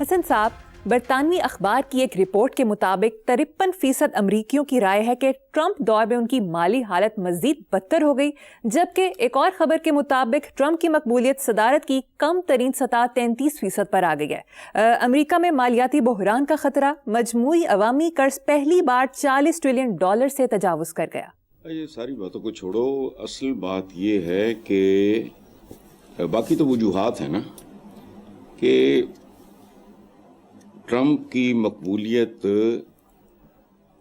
حسن صاحب، برطانوی اخبار کی ایک رپورٹ کے مطابق 53% امریکیوں کی رائے ہے کہ ٹرمپ دور میں ان کی مالی حالت مزید بدتر ہو گئی، جبکہ ایک اور خبر کے مطابق ٹرمپ کی مقبولیت صدارت کی کم ترین سطح 33% پر آ گئی ہے۔ امریکہ میں مالیاتی بحران کا خطرہ، مجموعی عوامی قرض پہلی بار $40 ٹریلین سے تجاوز کر گیا۔ یہ ساری باتوں کو چھوڑو، اصل بات یہ ہے کہ باقی تو وجوہات ہیں نا کہ ٹرمپ کی مقبولیت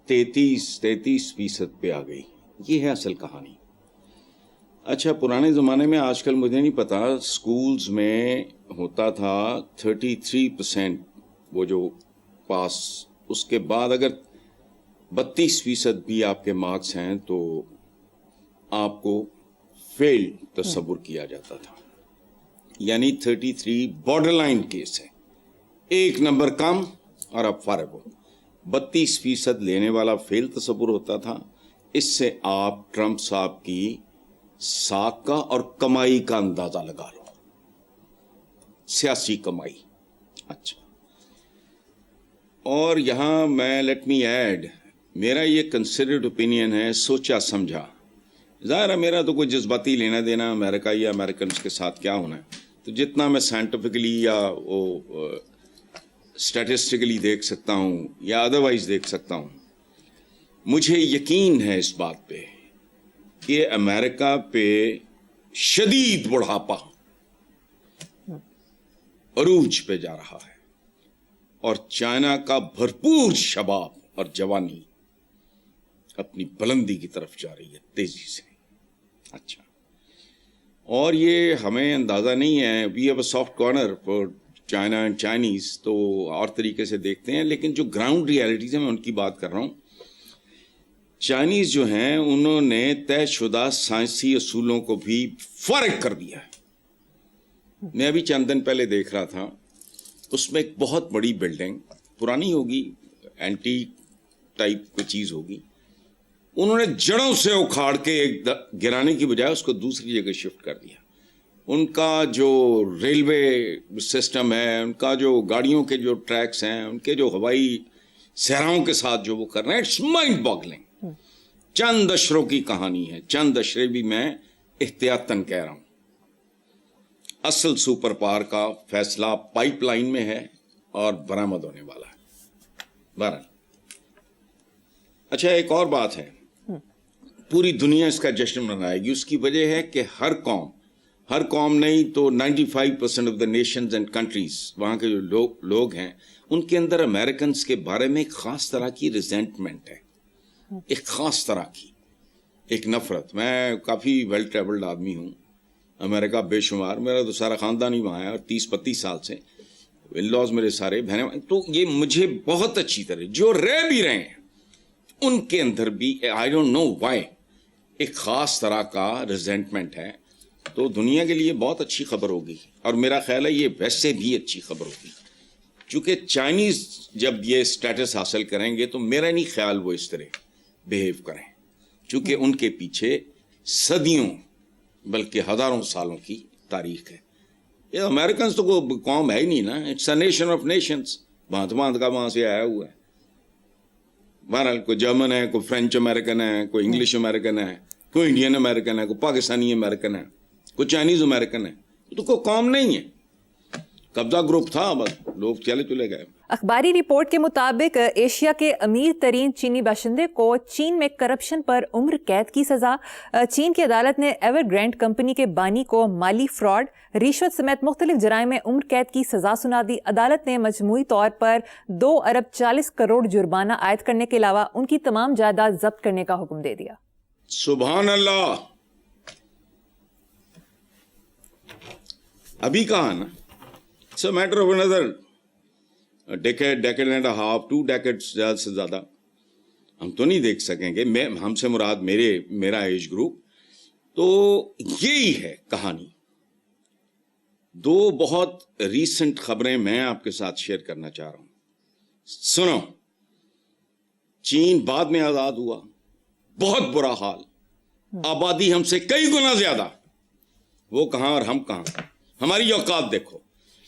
33% پہ آ گئی، یہ ہے اصل کہانی۔ اچھا، پرانے زمانے میں، آج کل مجھے نہیں پتا، سکولز میں ہوتا تھا 33% وہ جو پاس، اس کے بعد اگر 32% بھی آپ کے مارکس ہیں تو آپ کو فیل تصور کیا جاتا تھا، یعنی 33 بارڈر لائن کیس ہے، 1 نمبر کم اور آپ فارغ ہو۔ 32% لینے والا فیل تصور ہوتا تھا۔ اس سے آپ ٹرمپ صاحب کی ساکھ کا اور کمائی کا اندازہ لگا لو، سیاسی کمائی۔ اچھا، اور یہاں میں لیٹ می ایڈ، میرا یہ کنسیڈرڈ اوپینین ہے، سوچا سمجھا۔ ظاہر ہے میرا تو کوئی جذباتی لینا دینا امریکہ یا امریکنس کے ساتھ کیا ہونا ہے، تو جتنا میں سائنٹیفکلی یا وہ اسٹیٹسٹکلی دیکھ سکتا ہوں یا ادروائز دیکھ سکتا ہوں، مجھے یقین ہے اس بات پہ کہ امریکہ پہ شدید بڑھاپا عروج پہ جا رہا ہے، اور چائنا کا بھرپور شباب اور جوانی اپنی بلندی کی طرف جا رہی ہے تیزی سے۔ اچھا، اور یہ ہمیں اندازہ نہیں ہے، we have a soft corner for China and Chinese, تو اور طریقے سے دیکھتے ہیں، لیکن جو گراؤنڈ ریالٹیز ہیں میں ان کی بات کر رہا ہوں۔ چائنیز جو ہیں انہوں نے طے شدہ سائنسی اصولوں کو بھی فارغ کر دیا ہے۔ میں ابھی چند دن پہلے دیکھ رہا تھا، اس میں ایک بہت بڑی بلڈنگ، پرانی ہوگی، اینٹی ٹائپ کوئی چیز ہوگی، انہوں نے جڑوں سے اکھاڑ کے ایک گرانے کی بجائے اس کو دوسری جگہ شفٹ کر دیا۔ ان کا جو ریلوے سسٹم ہے، ان کا جو گاڑیوں کے جو ٹریکس ہیں، ان کے جو ہوائی صحراؤں کے ساتھ جو وہ کر رہے ہیں، اٹس مائنڈ باگلنگ۔ چند اشروں کی کہانی ہے، چند اشرے بھی میں احتیاطاً کہہ رہا ہوں۔ اصل سپر پاور کا فیصلہ پائپ لائن میں ہے اور برآمد ہونے والا ہے۔ بہرحال، اچھا، ایک اور بات ہے، پوری دنیا اس کا جشن منائے گی۔ اس کی وجہ ہے کہ ہر قوم نہیں تو 95% of the nations and countries, وہاں کے جو لوگ ہیں، ان کے اندر امریکنز کے بارے میں ایک خاص طرح کی ریزینٹمنٹ ہے، ایک خاص طرح کی ایک نفرت۔ میں کافی ویل ٹریولڈ آدمی ہوں، امریکہ بے شمار، میرا تو سارا خاندان ہی وہاں ہے، اور 30-32 سال سے ان لاز میرے سارے بہنیں، تو یہ مجھے بہت اچھی طرح جو رہ بھی رہے ہیں ان کے اندر بھی آئی ڈونٹ نو وائی ایک خاص طرح کا ریزینٹمنٹ ہے۔ تو دنیا کے لیے بہت اچھی خبر ہوگی، اور میرا خیال ہے یہ ویسے بھی اچھی خبر ہوگی، چونکہ چائنیز جب یہ سٹیٹس حاصل کریں گے تو میرا نہیں خیال وہ اس طرح بیہیو کریں، چونکہ ان کے پیچھے صدیوں بلکہ ہزاروں سالوں کی تاریخ ہے۔ یہ امریکنز تو کوئی قوم ہے ہی نہیں نا، it's a nation of nations, بھانت کا وہاں سے آیا ہوا ہے۔ بہرحال کوئی جرمن ہے، کوئی فرینچ امریکن ہے، کوئی انگلش امریکن ہے، کوئی انڈین امریکن ہے، کوئی پاکستانی امریکن ہے، کوئی چائنیز امریکن ہے، تو کوئی قوم نہیں ہے، قبضہ گروپ تھا، بس لوگ چلے گئے۔ اخباری رپورٹ کے مطابق ایشیا کے امیر ترین چینی باشندے کو چین میں کرپشن پر عمر قید کی سزا۔ چین کی عدالت نے ایور گرینڈ کمپنی کے بانی کو مالی فراڈ، رشوت سمیت مختلف جرائم میں عمر قید کی سزا سنا دی۔ عدالت نے مجموعی طور پر 2 ارب 40 کروڑ جرمانہ عائد کرنے کے علاوہ ان کی تمام جائیداد ضبط کرنے کا حکم دے دیا۔ سبحان اللہ، ابھی کہا نا، اٹس اے میٹر آف اندر ڈیکیڈ اینڈ ہاف، 2 decades زیادہ سے زیادہ ہم تو نہیں دیکھ سکیں گے، ہم سے مراد میرا ایج گروپ۔ تو یہی ہے کہانی۔ 2 بہت ریسنٹ خبریں میں آپ کے ساتھ شیئر کرنا چاہ رہا ہوں، سنو۔ چین بعد میں آزاد ہوا، بہت برا حال، آبادی ہم سے کئی گنا زیادہ، وہ کہاں اور ہم کہاں، ہماری اوقات دیکھو۔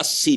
80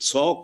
100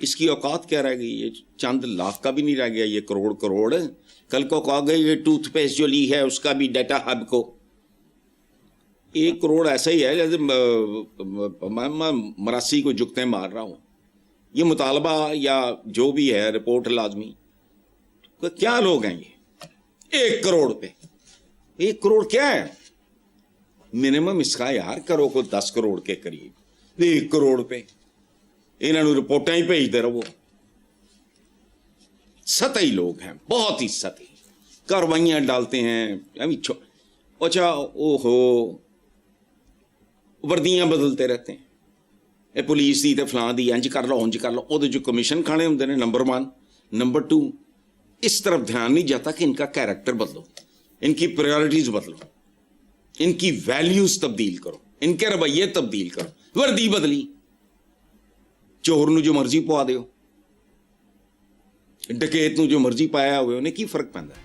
اس کی اوقات کیا رہ گئی؟ یہ چند لاکھ کا بھی نہیں رہ گیا، یہ کروڑ. کل کو کہا گیا یہ ٹوتھ پیسٹ جو لی ہے اس کا بھی ڈیٹا ہب کو. 1 کروڑ ایسا ہی ہے جیسے میں مراسی کو جھکتے مار رہا ہوں. یہ مطالبہ یا جو بھی ہے رپورٹ لازمی، کیا لوگ ہیں یہ 1 کروڑ پہ؟ 1 کروڑ کیا ہے؟ منیمم اس کا یار کرو کو 10 کروڑ کے قریب. 1 کروڑ پہ انہوں نے رپورٹیں ہی بھیجتے رہو. سطحی لوگ ہیں، بہت ہی سطحی، کاروائیاں ڈالتے ہیں. اچھا او ہو وردیاں بدلتے رہتے ہیں، اے پولیس دی تے فلاں دی، انج کر لو انج کر لو. وہ جو کمیشن کھانے ہوتے ہیں نمبر 1. نمبر 2 اس طرف دھیان نہیں جاتا کہ ان کا کیریکٹر بدلو، ان کی پریورٹیز بدلو، ان کی ویلیوز تبدیل کرو، ان کے رویے تبدیل کرو. وردی بدلی، چور نو جو مرضی پوا دیو، ڈکیت نو جو مرضی پایا ہوئے، انہیں کی فرق پیندا ہے؟